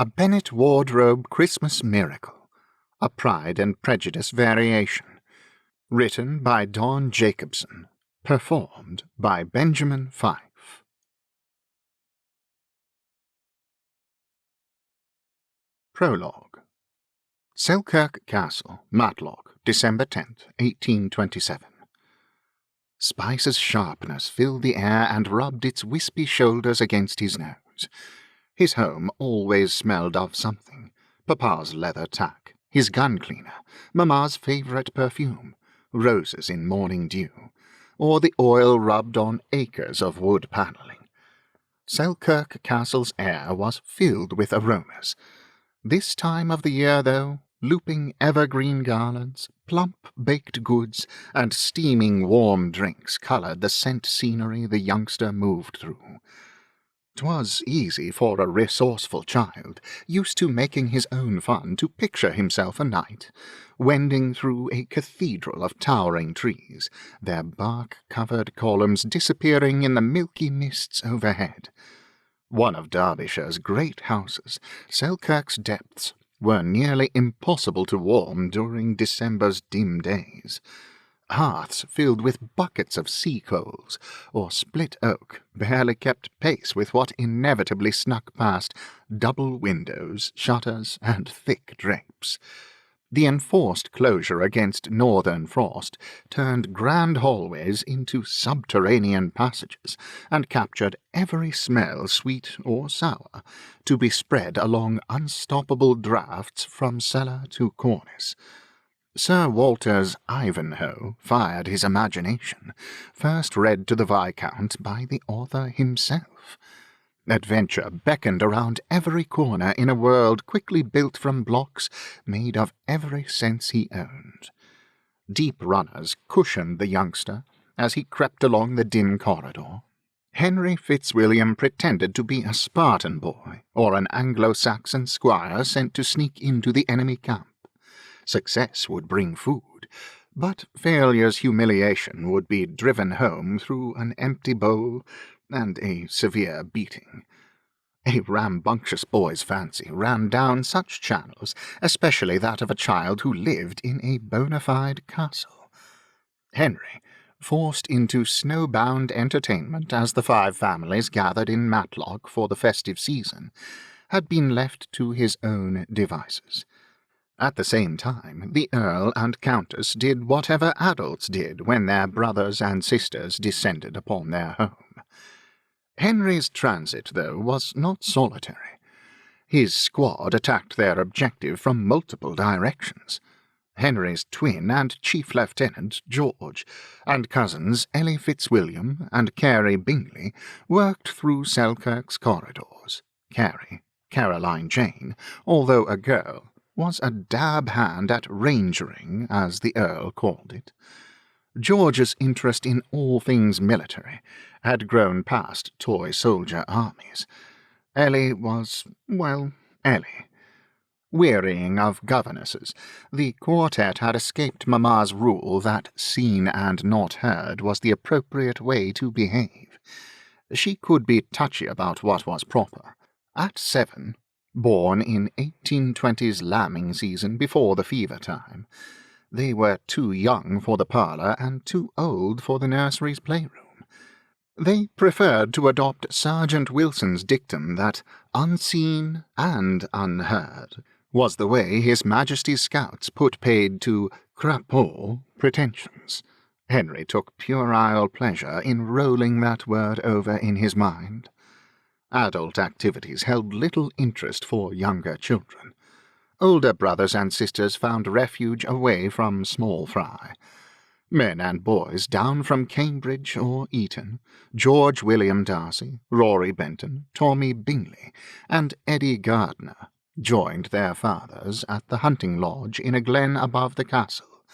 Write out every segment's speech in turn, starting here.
A Bennet Wardrobe Christmas Miracle, a Pride and Prejudice variation. Written by Don Jacobson. Performed by Benjamin Fife. Prologue. Selkirk Castle, Matlock, December 10th, 1827. Spice's sharpness filled the air and rubbed its wispy shoulders against his nose. His home always smelled of something: Papa's leather tack, his gun cleaner, Mamma's favourite perfume, roses in morning dew, or the oil rubbed on acres of wood panelling. Selkirk Castle's air was filled with aromas. This time of the year, though, looping evergreen garlands, plump baked goods, and steaming warm drinks coloured the scent scenery the youngster moved through. 'Twas easy for a resourceful child, used to making his own fun, to picture himself a knight, wending through a cathedral of towering trees, their bark-covered columns disappearing in the milky mists overhead. One of Derbyshire's great houses, Selkirk's depths were nearly impossible to warm during December's dim days. Hearths filled with buckets of sea-coals or split oak barely kept pace with what inevitably snuck past double windows, shutters, and thick drapes. The enforced closure against northern frost turned grand hallways into subterranean passages, and captured every smell, sweet or sour, to be spread along unstoppable draughts from cellar to cornice. Sir Walter's Ivanhoe fired his imagination, first read to the Viscount by the author himself. Adventure beckoned around every corner in a world quickly built from blocks made of every sense he owned. Deep runners cushioned the youngster as he crept along the dim corridor. Henry Fitzwilliam pretended to be a Spartan boy or an Anglo-Saxon squire sent to sneak into the enemy camp. Success would bring food, but failure's humiliation would be driven home through an empty bowl and a severe beating. A rambunctious boy's fancy ran down such channels, especially that of a child who lived in a bona fide castle. Henry, forced into snow-bound entertainment as the 5 families gathered in Matlock for the festive season, had been left to his own devices. At the same time, the Earl and Countess did whatever adults did when their brothers and sisters descended upon their home. Henry's transit, though, was not solitary. His squad attacked their objective from multiple directions. Henry's twin and chief lieutenant, George, and cousins Ellie Fitzwilliam and Carey Bingley worked through Selkirk's corridors. Carey, Caroline Jane, although a girl, was a dab hand at rangering, as the Earl called it. George's interest in all things military had grown past toy soldier armies. Ellie was, well, Ellie. Wearying of governesses, the quartet had escaped Mamma's rule that seen and not heard was the appropriate way to behave. She could be touchy about what was proper. At 7, born in 1820's lambing season before the fever time, they were too young for the parlour and too old for the nursery's playroom. They preferred to adopt Sergeant Wilson's dictum that unseen and unheard was the way His Majesty's scouts put paid to crapaud pretensions. Henry took puerile pleasure in rolling that word over in his mind. Adult activities held little interest for younger children. Older brothers and sisters found refuge away from small fry. Men and boys down from Cambridge or Eton, George William Darcy, Rory Benton, Tommy Bingley, and Eddie Gardner, joined their fathers at the hunting lodge in a glen above the castle.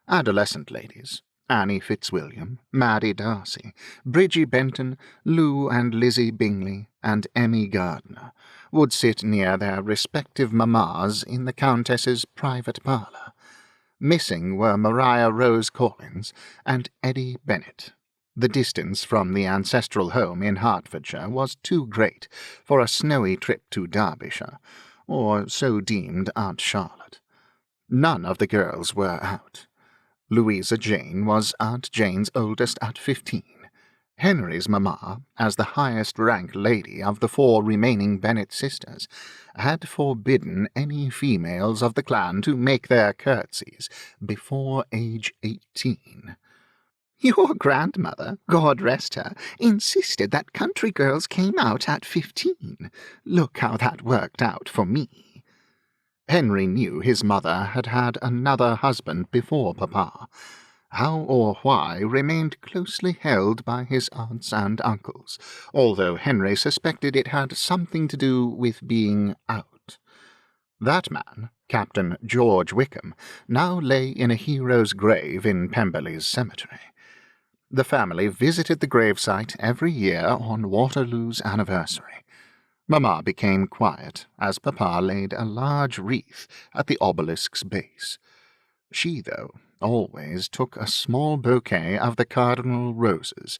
Adolescent ladies, Annie Fitzwilliam, Maddie Darcy, Bridgie Benton, Lou and Lizzie Bingley, and Emmy Gardner, would sit near their respective mammas in the Countess's private parlour. Missing were Maria Rose Collins and Eddie Bennet. The distance from the ancestral home in Hertfordshire was too great for a snowy trip to Derbyshire, or so deemed Aunt Charlotte. None of the girls were out. Louisa Jane was Aunt Jane's oldest at 15. Henry's mamma, as the highest-ranked lady of the 4 remaining Bennet sisters, had forbidden any females of the clan to make their curtsies before age 18. "Your grandmother, God rest her, insisted that country girls came out at 15. Look how that worked out for me." Henry knew his mother had had another husband before Papa. How or why remained closely held by his aunts and uncles, although Henry suspected it had something to do with being out. That man, Captain George Wickham, now lay in a hero's grave in Pemberley's cemetery. The family visited the gravesite every year on Waterloo's anniversary. Mamma became quiet as Papa laid a large wreath at the obelisk's base. She, though, always took a small bouquet of the cardinal roses,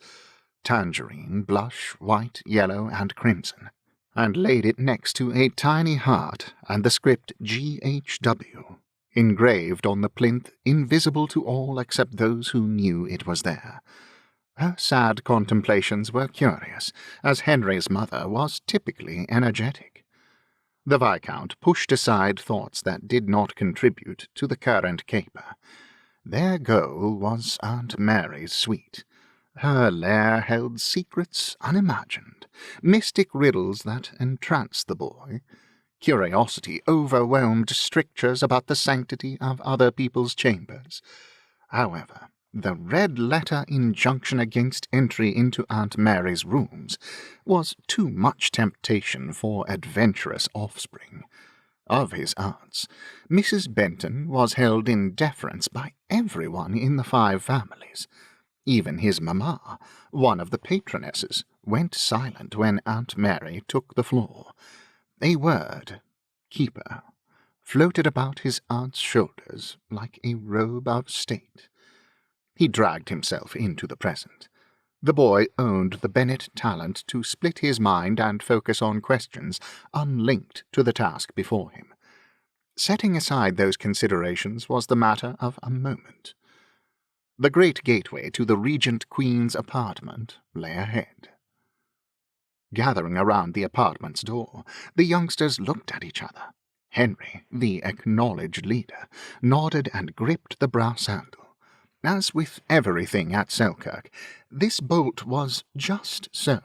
tangerine, blush, white, yellow, and crimson, and laid it next to a tiny heart and the script G.H.W., engraved on the plinth, invisible to all except those who knew it was there. Her sad contemplations were curious, as Henry's mother was typically energetic. The Viscount pushed aside thoughts that did not contribute to the current caper. Their goal was Aunt Mary's suite. Her lair held secrets unimagined, mystic riddles that entranced the boy. Curiosity overwhelmed strictures about the sanctity of other people's chambers. However, the red-letter injunction against entry into Aunt Mary's rooms was too much temptation for adventurous offspring. Of his aunts, Mrs. Benton was held in deference by everyone in the 5 families. Even his mamma, one of the patronesses, went silent when Aunt Mary took the floor. A word, keeper, floated about his aunt's shoulders like a robe of state. He dragged himself into the present. The boy owned the Bennet talent to split his mind and focus on questions unlinked to the task before him. Setting aside those considerations was the matter of a moment. The great gateway to the Regent Queen's apartment lay ahead. Gathering around the apartment's door, the youngsters looked at each other. Henry, the acknowledged leader, nodded and gripped the brass handle. As with everything at Selkirk, this bolt was just so,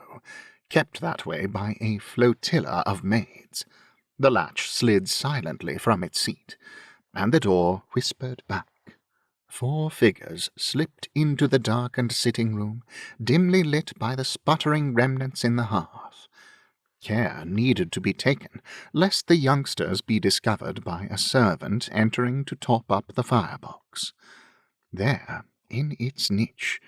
kept that way by a flotilla of maids. The latch slid silently from its seat, and the door whispered back. 4 figures slipped into the darkened sitting-room, dimly lit by the sputtering remnants in the hearth. Care needed to be taken, lest the youngsters be discovered by a servant entering to top up the firebox. There, in its niche,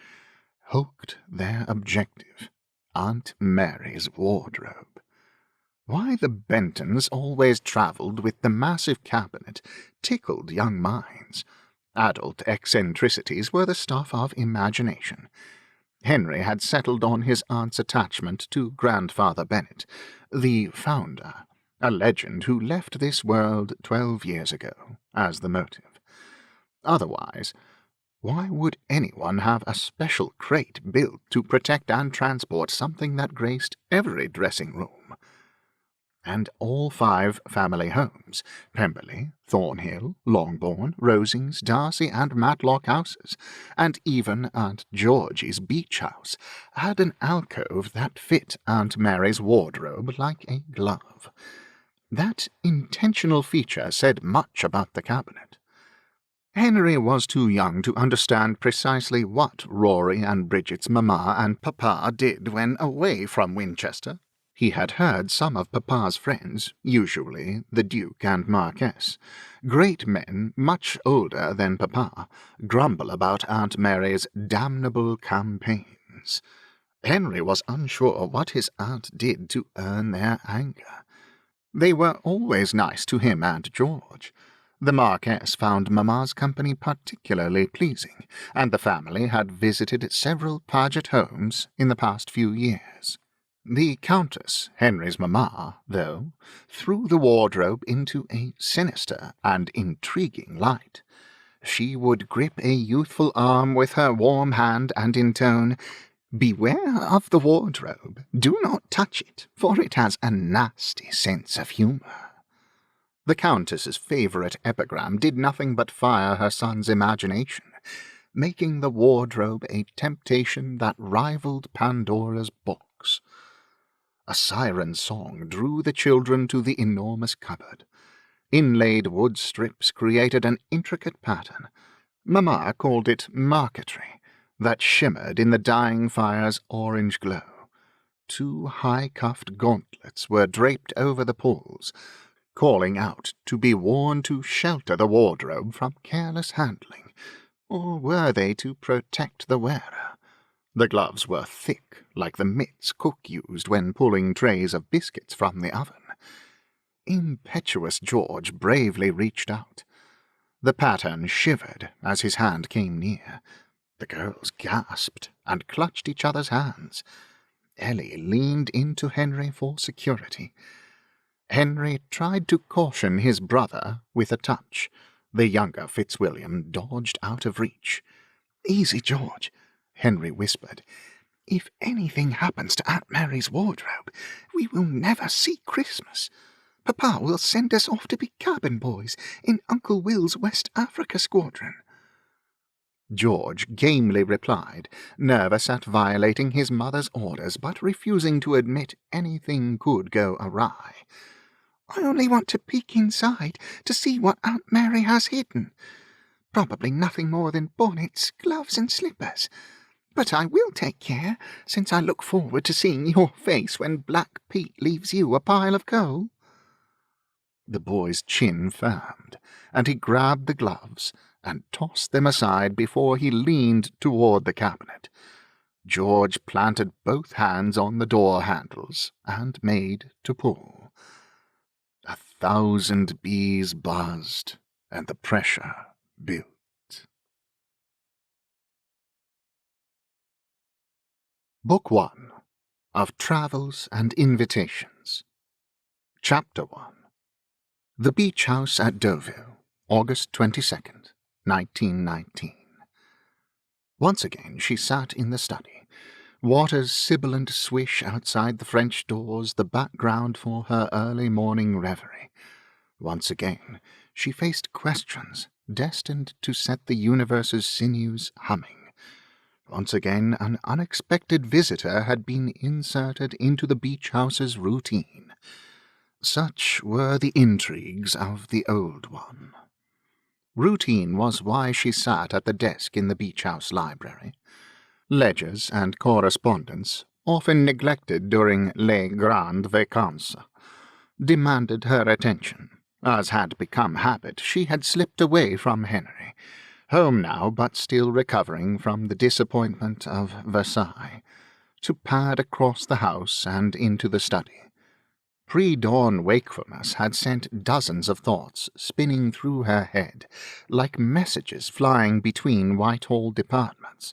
hulked their objective, Aunt Mary's wardrobe. Why the Bentons always travelled with the massive cabinet tickled young minds. Adult eccentricities were the stuff of imagination. Henry had settled on his aunt's attachment to Grandfather Bennet, the founder, a legend who left this world 12 years ago, as the motive. Otherwise, why would anyone have a special crate built to protect and transport something that graced every dressing room? And all 5 family homes, Pemberley, Thornhill, Longbourn, Rosings, Darcy, and Matlock houses, and even Aunt Georgie's beach house, had an alcove that fit Aunt Mary's wardrobe like a glove. That intentional feature said much about the cabinet. Henry was too young to understand precisely what Rory and Bridget's mamma and papa did when away from Winchester. He had heard some of Papa's friends, usually the Duke and Marquess, great men much older than Papa, grumble about Aunt Mary's damnable campaigns. Henry was unsure what his aunt did to earn their anger. They were always nice to him and George. The Marquess found Mamma's company particularly pleasing, and the family had visited several Paget homes in the past few years. The Countess, Henry's mamma, though, threw the wardrobe into a sinister and intriguing light. She would grip a youthful arm with her warm hand and intone, "Beware of the wardrobe. Do not touch it, for it has a nasty sense of humour." The Countess's favourite epigram did nothing but fire her son's imagination, making the wardrobe a temptation that rivalled Pandora's box. A siren song drew the children to the enormous cupboard. Inlaid wood strips created an intricate pattern. Mamma called it marquetry, that shimmered in the dying fire's orange glow. Two high-cuffed gauntlets were draped over the pulls, calling out to be worn to shelter the wardrobe from careless handling, or were they to protect the wearer? The gloves were thick, like the mitts cook used when pulling trays of biscuits from the oven. Impetuous George bravely reached out. The pattern shivered as his hand came near. The girls gasped and clutched each other's hands. Ellie leaned into Henry for security. Henry tried to caution his brother with a touch. The younger Fitzwilliam dodged out of reach. "Easy, George," Henry whispered. "If anything happens to Aunt Mary's wardrobe, we will never see Christmas. Papa will send us off to be cabin boys in Uncle Will's West Africa squadron." George gamely replied, nervous at violating his mother's orders, but refusing to admit anything could go awry. "I only want to peek inside to see what Aunt Mary has hidden. Probably nothing more than bonnets, gloves, and slippers. But I will take care, since I look forward to seeing your face when Black Pete leaves you a pile of coal." The boy's chin firmed, and he grabbed the gloves and tossed them aside before he leaned toward the cabinet. George planted both hands on the door handles and made to pull. 1,000 bees buzzed, and the pressure built. Book 1 of Travels and Invitations. Chapter 1. The Beach House at Deauville, August 22nd, 1919. Once again she sat in the study. Water's sibilant swish outside the French doors the background for her early morning reverie. Once again she faced questions destined to set the universe's sinews humming. Once again an unexpected visitor had been inserted into the beach house's routine. Such were the intrigues of the old one. Routine was why she sat at the desk in the beach house library. Ledgers and correspondence, often neglected during les grandes vacances, demanded her attention. As had become habit, she had slipped away from Henry, home now but still recovering from the disappointment of Versailles, to pad across the house and into the study. Pre-dawn wakefulness had sent dozens of thoughts spinning through her head, like messages flying between Whitehall departments.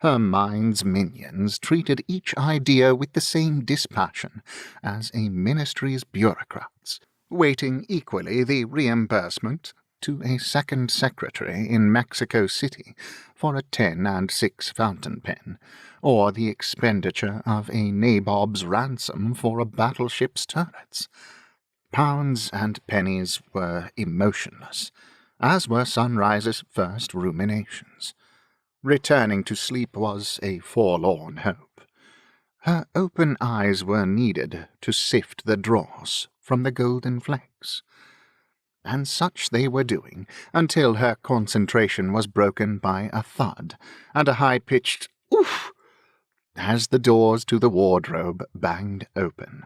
Her mind's minions treated each idea with the same dispassion as a ministry's bureaucrats, waiting equally the reimbursement to a second secretary in Mexico City for a 10 and 6 fountain pen, or the expenditure of a nabob's ransom for a battleship's turrets. Pounds and pennies were emotionless, as were Sunrise's first ruminations. Returning to sleep was a forlorn hope. Her open eyes were needed to sift the dross from the golden flakes. And such they were doing, until her concentration was broken by a thud and a high-pitched "oof" as the doors to the wardrobe banged open.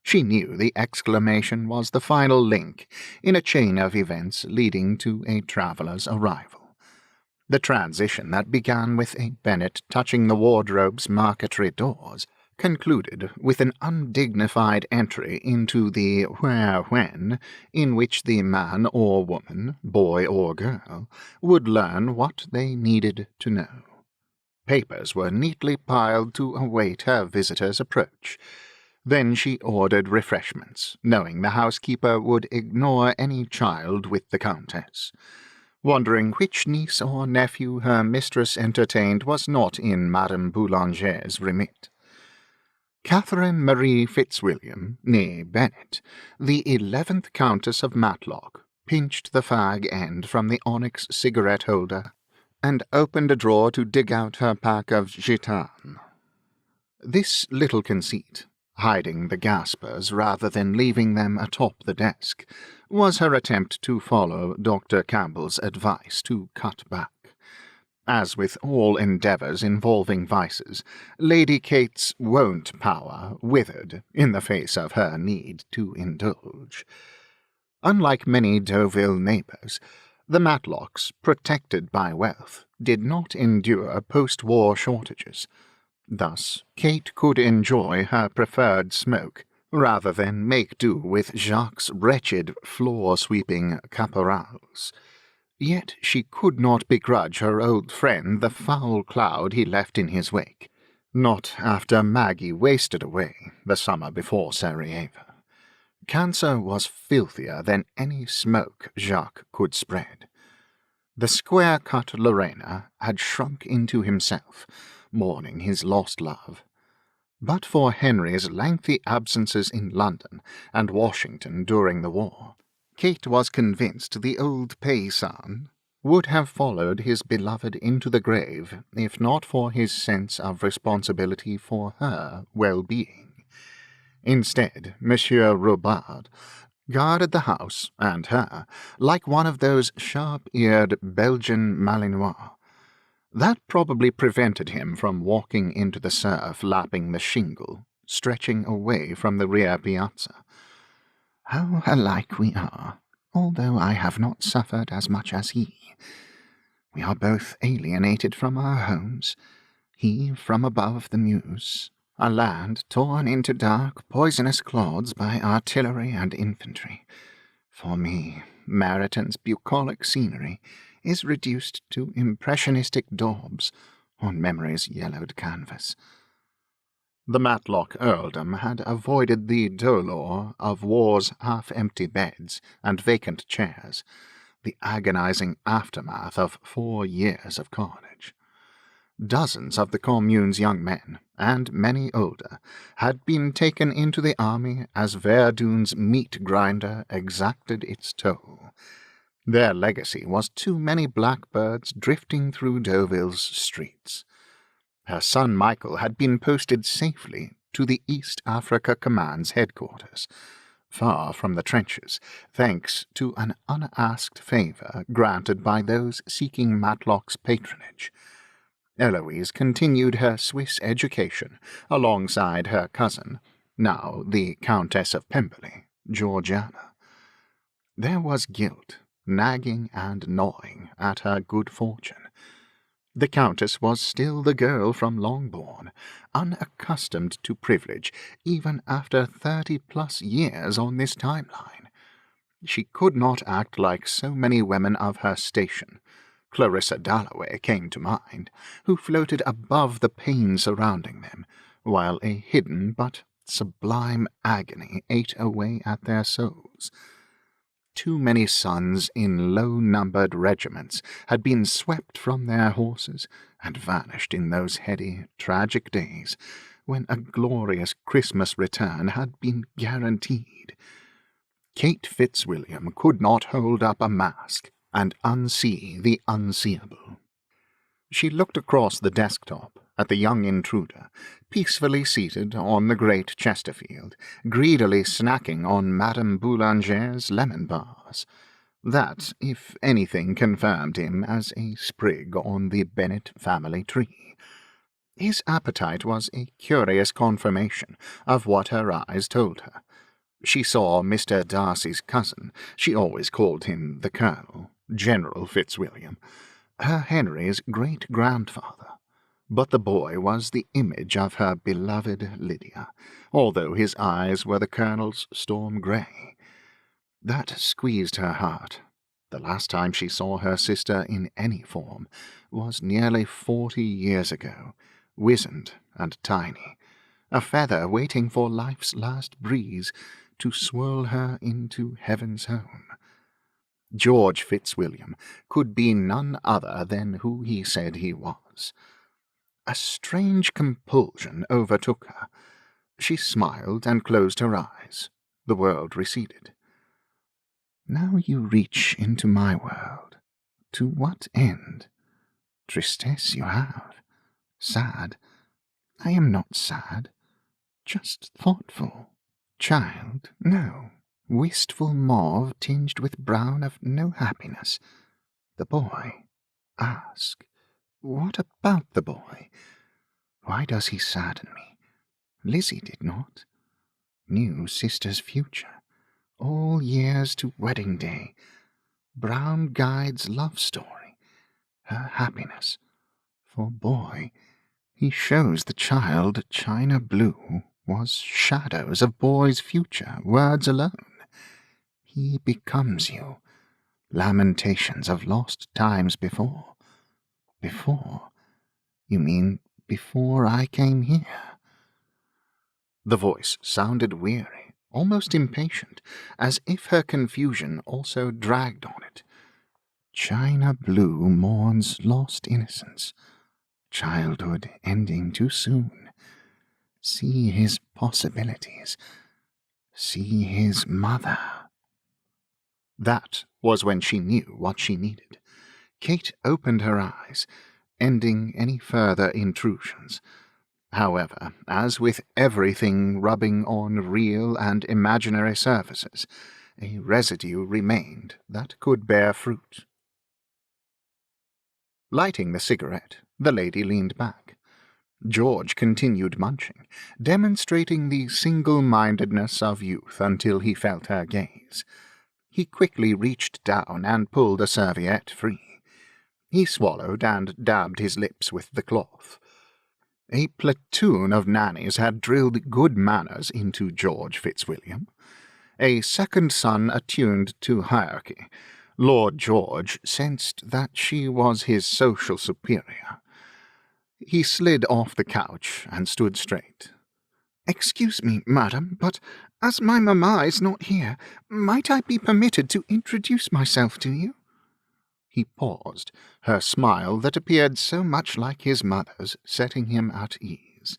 She knew the exclamation was the final link in a chain of events leading to a traveller's arrival. The transition that began with a Bennet touching the wardrobe's marquetry doors concluded with an undignified entry into the where-when, in which the man or woman, boy or girl, would learn what they needed to know. Papers were neatly piled to await her visitor's approach. Then she ordered refreshments, knowing the housekeeper would ignore any child with the countess. Wondering which niece or nephew her mistress entertained was not in Madame Boulanger's remit. Catherine Marie Fitzwilliam, née Bennet, the 11th Countess of Matlock, pinched the fag end from the onyx cigarette-holder and opened a drawer to dig out her pack of gitanes. This little conceit, hiding the gaspers rather than leaving them atop the desk, was her attempt to follow Dr. Campbell's advice to cut back. As with all endeavours involving vices, Lady Kate's won't power withered in the face of her need to indulge. Unlike many Deauville neighbours, the Matlocks, protected by wealth, did not endure post-war shortages. Thus, Kate could enjoy her preferred smoke, rather than make do with Jacques' wretched floor-sweeping caporals. Yet she could not begrudge her old friend the foul cloud he left in his wake, not after Maggie wasted away the summer before Sarajevo. Cancer was filthier than any smoke Jacques could spread. The square-cut Lorena had shrunk into himself, mourning his lost love. But for Henry's lengthy absences in London and Washington during the war, Kate was convinced the old paysan would have followed his beloved into the grave if not for his sense of responsibility for her well-being. Instead, Monsieur Robard guarded the house and her like one of those sharp-eared Belgian Malinois. That probably prevented him from walking into the surf lapping the shingle, stretching away from the rear piazza. How alike we are, although I have not suffered as much as he. We are both alienated from our homes, he from above the Meuse, a land torn into dark, poisonous clods by artillery and infantry. For me, Meryton's bucolic scenery is reduced to impressionistic daubs on memory's yellowed canvas. The Matlock earldom had avoided the dolor of war's half-empty beds and vacant chairs, the agonizing aftermath of 4 years of carnage. Dozens of the Commune's young men, and many older, had been taken into the army as Verdun's meat-grinder exacted its toll. Their legacy was too many blackbirds drifting through Deauville's streets. Her son Michael had been posted safely to the East Africa Command's headquarters, far from the trenches, thanks to an unasked favour granted by those seeking Matlock's patronage. Eloise continued her Swiss education alongside her cousin, now the Countess of Pemberley, Georgiana. There was guilt, nagging and gnawing at her good fortune. The Countess was still the girl from Longbourn, unaccustomed to privilege even after 30-plus years on this timeline. She could not act like so many women of her station. Clarissa Dalloway came to mind, who floated above the pain surrounding them, while a hidden but sublime agony ate away at their souls. Too many sons in low-numbered regiments had been swept from their horses and vanished in those heady, tragic days when a glorious Christmas return had been guaranteed. Kate Fitzwilliam could not hold up a mask and unsee the unseeable. She looked across the desktop at the young intruder, peacefully seated on the great Chesterfield, greedily snacking on Madame Boulanger's lemon bars. That, if anything, confirmed him as a sprig on the Bennet family tree. His appetite was a curious confirmation of what her eyes told her. She saw Mr. Darcy's cousin, she always called him the Colonel, General Fitzwilliam, her Henry's great-grandfather. But the boy was the image of her beloved Lydia, although his eyes were the Colonel's storm grey. That squeezed her heart. The last time she saw her sister in any form was nearly 40 years ago, wizened and tiny, a feather waiting for life's last breeze to swirl her into heaven's home. George Fitzwilliam could be none other than who he said he was. A strange compulsion overtook her. She smiled and closed her eyes. The world receded. Now you reach into my world. To what end? Tristesse you have. Sad. I am not sad. Just thoughtful. Child, no. Wistful mauve tinged with brown of no happiness. The boy. Ask. What about the boy? Why does he sadden me? Lizzie did not. New sister's future. All years to wedding day. Brown guide's love story. Her happiness. For boy, he shows the child china blue was shadows of boy's future, words alone. He becomes you. Lamentations of lost times before. Before? You mean before I came here? The voice sounded weary, almost impatient, as if her confusion also dragged on it. China blue mourns lost innocence. Childhood ending too soon. See his possibilities. See his mother. That was when she knew what she needed. Kate opened her eyes, ending any further intrusions. However, as with everything rubbing on real and imaginary surfaces, a residue remained that could bear fruit. Lighting the cigarette, the lady leaned back. George continued munching, demonstrating the single-mindedness of youth until he felt her gaze. He quickly reached down and pulled a serviette free. He swallowed and dabbed his lips with the cloth. A platoon of nannies had drilled good manners into George Fitzwilliam. A second son attuned to hierarchy. Lord George sensed that she was his social superior. He slid off the couch and stood straight. "Excuse me, madam, but as my mamma is not here, might I be permitted to introduce myself to you?" He paused, her smile that appeared so much like his mother's setting him at ease.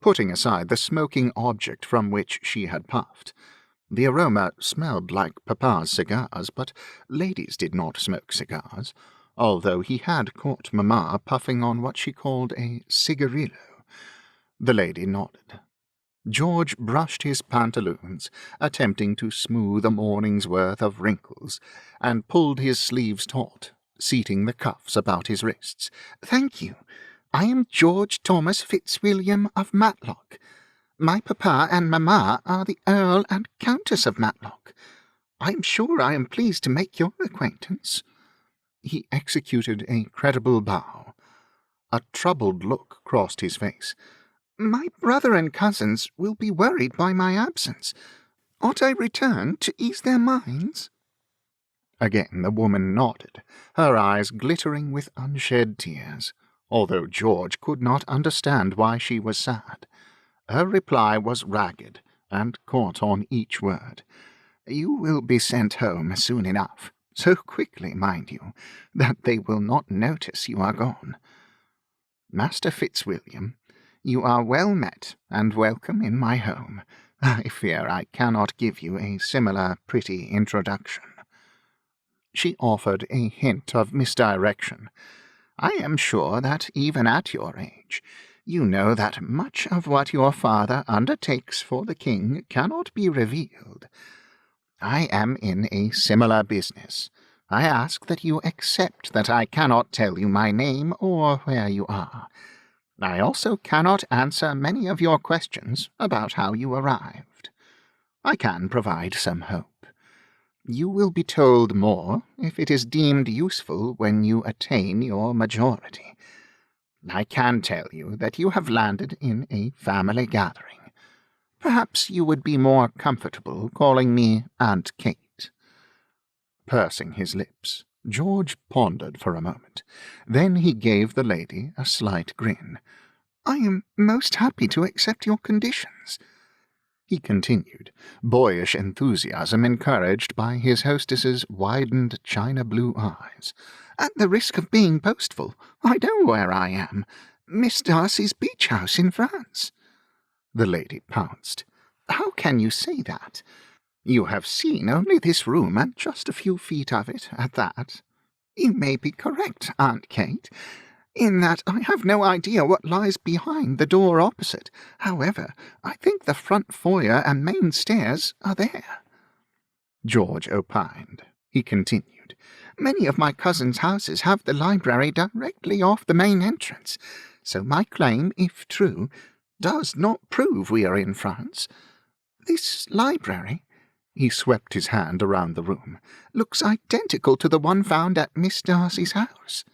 Putting aside the smoking object from which she had puffed, the aroma smelled like papa's cigars, but ladies did not smoke cigars, although he had caught mamma puffing on what she called a cigarillo. The lady nodded. George brushed his pantaloons, attempting to smooth a morning's worth of wrinkles, and pulled his sleeves taut, seating the cuffs about his wrists. "Thank you. I am George Thomas Fitzwilliam of Matlock. My papa and mamma are the Earl and Countess of Matlock. I am sure I am pleased to make your acquaintance." He executed a credible bow. A troubled look crossed his face. "My brother and cousins will be worried by my absence. Ought I return to ease their minds?" Again the woman nodded, her eyes glittering with unshed tears, although George could not understand why she was sad. Her reply was ragged, and caught on each word. "You will be sent home soon enough, so quickly, mind you, that they will not notice you are gone. Master Fitzwilliam, you are well met and welcome in my home. I fear I cannot give you a similar pretty introduction." She offered a hint of misdirection. "I am sure that even at your age, you know that much of what your father undertakes for the king cannot be revealed. I am in a similar business. I ask that you accept that I cannot tell you my name or where you are. I also cannot answer many of your questions about how you arrived. I can provide some hope. You will be told more if it is deemed useful when you attain your majority. I can tell you that you have landed in a family gathering. Perhaps you would be more comfortable calling me Aunt Kate." Pursing his lips, George pondered for a moment. Then he gave the lady a slight grin. "I am most happy to accept your conditions," he continued, boyish enthusiasm encouraged by his hostess's widened china-blue eyes. "At the risk of being boastful, I know where I am. Miss Darcy's beach house in France." The lady pounced. "How can you say that? You have seen only this room and just a few feet of it at that." "You may be correct, Aunt Kate, in that I have no idea what lies behind the door opposite. However, I think the front foyer and main stairs are there." George opined. He continued, "Many of my cousins' houses have the library directly off the main entrance, so my claim, if true, does not prove we are in France. This library," he swept his hand around the room, "looks identical to the one found at Miss Darcy's house."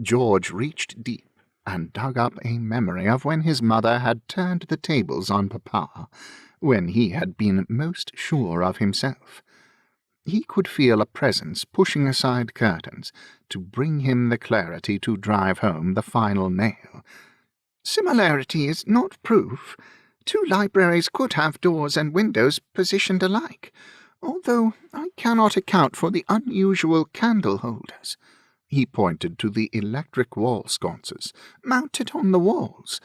George reached deep and dug up a memory of when his mother had turned the tables on Papa, when he had been most sure of himself. He could feel a presence pushing aside curtains to bring him the clarity to drive home the final nail. "Similarity is not proof. Two libraries could have doors and windows positioned alike, although I cannot account for the unusual candle holders." He pointed to the electric wall sconces, mounted on the walls.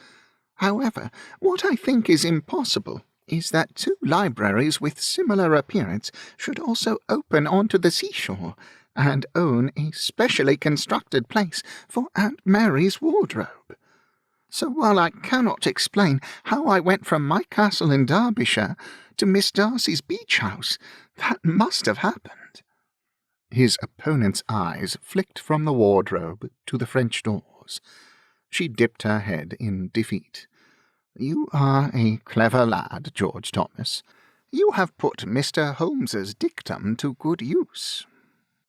"However, what I think is impossible is that two libraries with similar appearance should also open onto the seashore, and own a specially constructed place for Aunt Mary's wardrobe. So while I cannot explain how I went from my castle in Derbyshire to Miss Darcy's beach house, that must have happened." His opponent's eyes flicked from the wardrobe to the French doors. She dipped her head in defeat. "You are a clever lad, George Thomas. You have put Mr. Holmes's dictum to good use.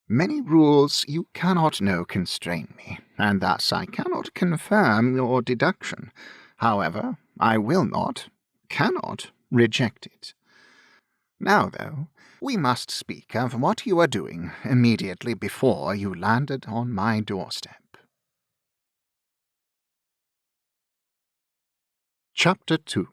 Many rules you cannot know constrain me, and thus I cannot confirm your deduction. However, I will not, cannot, reject it. Now, though, we must speak of what you were doing immediately before you landed on my doorstep." Chapter 2.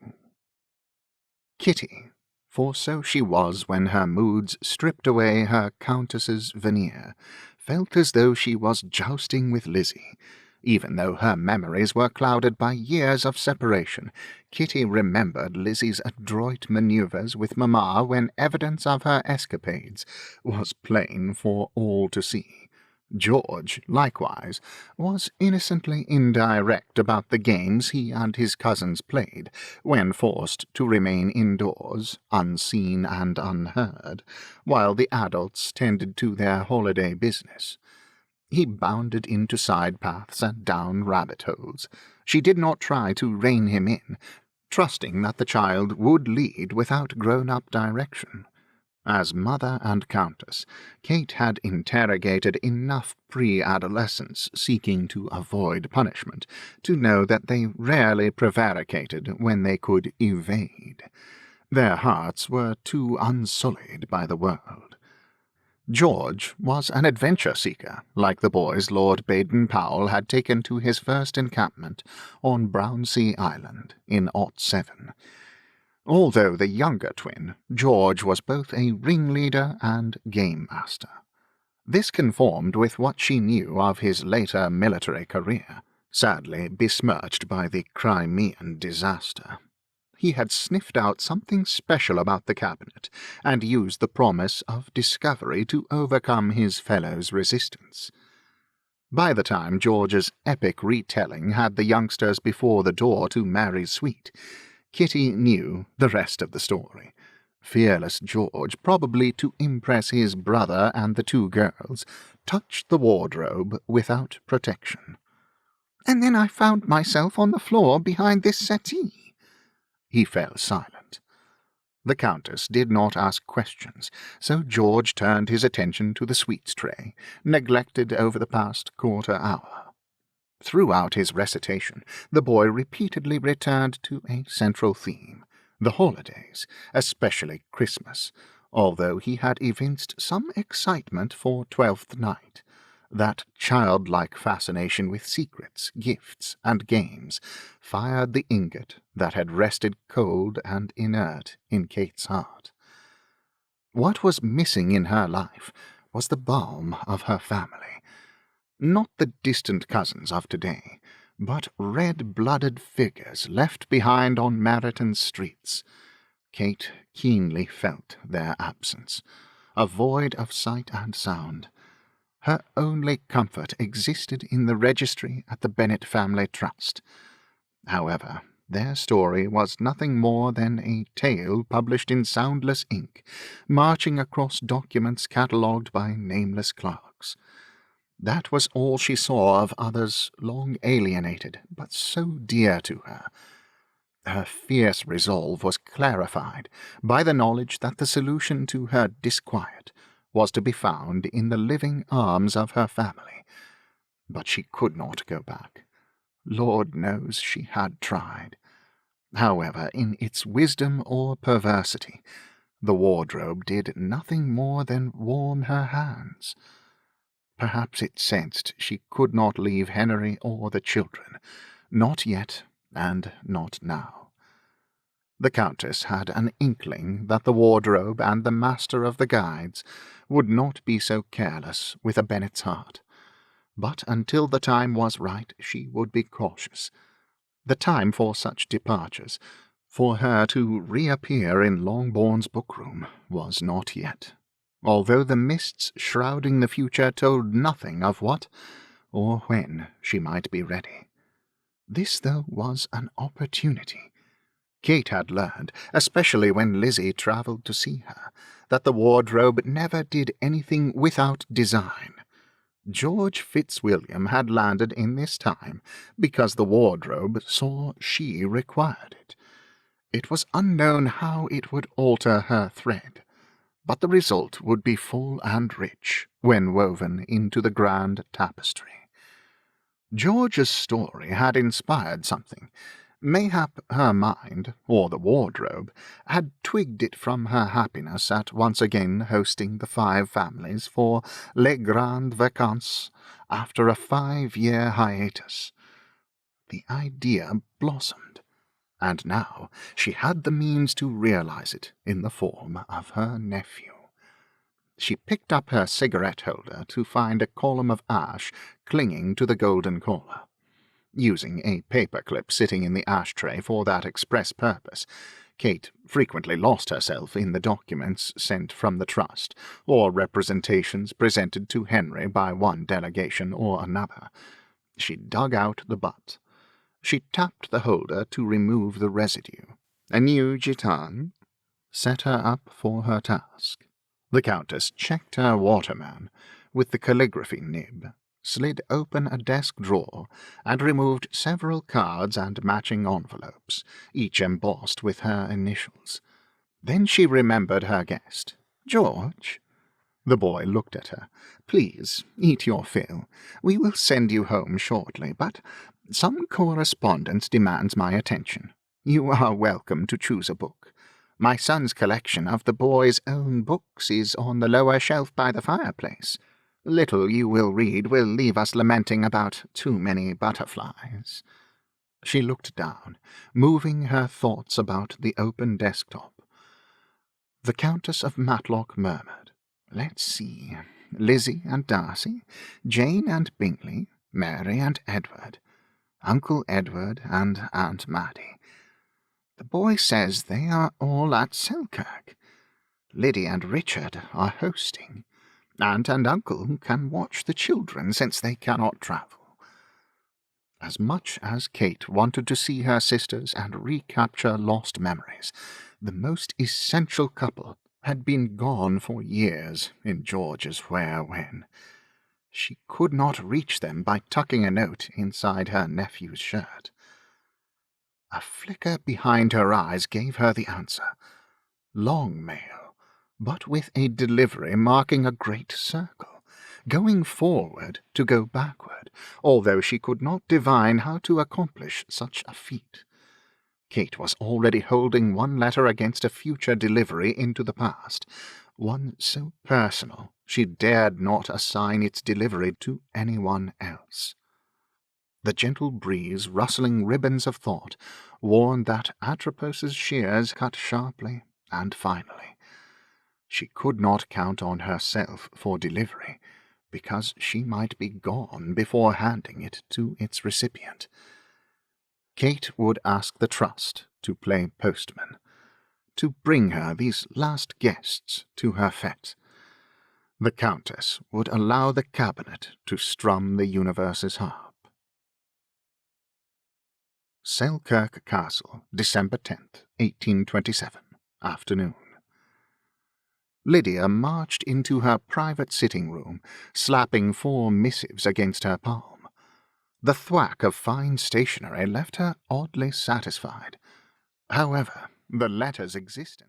Kitty, for so she was when her moods stripped away her countess's veneer, felt as though she was jousting with Lizzie. Even though her memories were clouded by years of separation, Kitty remembered Lizzie's adroit manoeuvres with Mamma when evidence of her escapades was plain for all to see. George, likewise, was innocently indirect about the games he and his cousins played, when forced to remain indoors, unseen and unheard, while the adults tended to their holiday business. He bounded into side paths and down rabbit holes. She did not try to rein him in, trusting that the child would lead without grown-up direction. As mother and countess, Kate had interrogated enough pre-adolescents seeking to avoid punishment to know that they rarely prevaricated when they could evade. Their hearts were too unsullied by the world. George was an adventure-seeker, like the boys Lord Baden-Powell had taken to his first encampment on Brownsea Island in '07. Although the younger twin, George was both a ringleader and game-master. This conformed with what she knew of his later military career, sadly besmirched by the Crimean disaster. He had sniffed out something special about the cabinet, and used the promise of discovery to overcome his fellows' resistance. By the time George's epic retelling had the youngsters before the door to Mary's suite, Kitty knew the rest of the story. Fearless George, probably to impress his brother and the two girls, touched the wardrobe without protection. "And then I found myself on the floor behind this settee." He fell silent. The countess did not ask questions, so George turned his attention to the sweets tray, neglected over the past quarter hour. Throughout his recitation, the boy repeatedly returned to a central theme, the holidays, especially Christmas, although he had evinced some excitement for Twelfth Night. That childlike fascination with secrets, gifts, and games fired the ingot that had rested cold and inert in Kate's heart. What was missing in her life was the balm of her family. Not the distant cousins of today, but red-blooded figures left behind on Meryton's streets. Kate keenly felt their absence, a void of sight and sound. Her only comfort existed in the registry at the Bennet Family Trust. However, their story was nothing more than a tale published in soundless ink, marching across documents catalogued by nameless clerks. That was all she saw of others long alienated, but so dear to her. Her fierce resolve was clarified by the knowledge that the solution to her disquiet was to be found in the living arms of her family. But she could not go back. Lord knows she had tried. However, in its wisdom or perversity, the wardrobe did nothing more than warm her hands. Perhaps it sensed she could not leave Henry or the children, not yet and not now. The Countess had an inkling that the wardrobe and the master of the guides would not be so careless with a Bennet's heart, but until the time was right she would be cautious. The time for such departures, for her to reappear in Longbourn's bookroom, was not yet, although the mists shrouding the future told nothing of what or when she might be ready. This, though, was an opportunity. Kate had learned, especially when Lizzie travelled to see her, that the wardrobe never did anything without design. George Fitzwilliam had landed in this time because the wardrobe saw she required it. It was unknown how it would alter her thread, but the result would be full and rich when woven into the grand tapestry. George's story had inspired something. Mayhap her mind, or the wardrobe, had twigged it from her happiness at once again hosting the 5 families for les grandes vacances after a 5-year hiatus. The idea blossomed, and now she had the means to realize it in the form of her nephew. She picked up her cigarette-holder to find a column of ash clinging to the golden collar. Using a paper-clip sitting in the ashtray for that express purpose, Kate frequently lost herself in the documents sent from the trust, or representations presented to Henry by one delegation or another. She dug out the butt. She tapped the holder to remove the residue. A new gitane set her up for her task. The Countess checked her waterman with the calligraphy nib, slid open a desk drawer, and removed several cards and matching envelopes, each embossed with her initials. Then she remembered her guest. "George?" The boy looked at her. "Please, eat your fill. We will send you home shortly, but some correspondence demands my attention. You are welcome to choose a book. My son's collection of the boy's own books is on the lower shelf by the fireplace. Little you will read will leave us lamenting about too many butterflies." She looked down, moving her thoughts about the open desktop. The Countess of Matlock murmured, "Let's see. Lizzie and Darcy, Jane and Bingley, Mary and Edward, Uncle Edward and Aunt Maddie. The boy says they are all at Selkirk. Liddy and Richard are hosting. Aunt and uncle can watch the children since they cannot travel." As much as Kate wanted to see her sisters and recapture lost memories, the most essential couple had been gone for years in George's where when. She could not reach them by tucking a note inside her nephew's shirt. A flicker behind her eyes gave her the answer. Long mail, but with a delivery marking a great circle. going forward to go backward, although she could not divine how to accomplish such a feat. Kate was already holding one letter against a future delivery into the past, one so personal she dared not assign its delivery to anyone else. The gentle breeze rustling ribbons of thought warned that Atropos's shears cut sharply and finally. She could not count on herself for delivery, because she might be gone before handing it to its recipient. Kate would ask the trust to play postman, to bring her these last guests to her fete. The countess would allow the cabinet to strum the universe's harp. Selkirk Castle, December 10th, 1827, afternoon. Lydia marched into her private sitting-room, slapping 4 missives against her palm. The thwack of fine stationery left her oddly satisfied. However, the letter's existence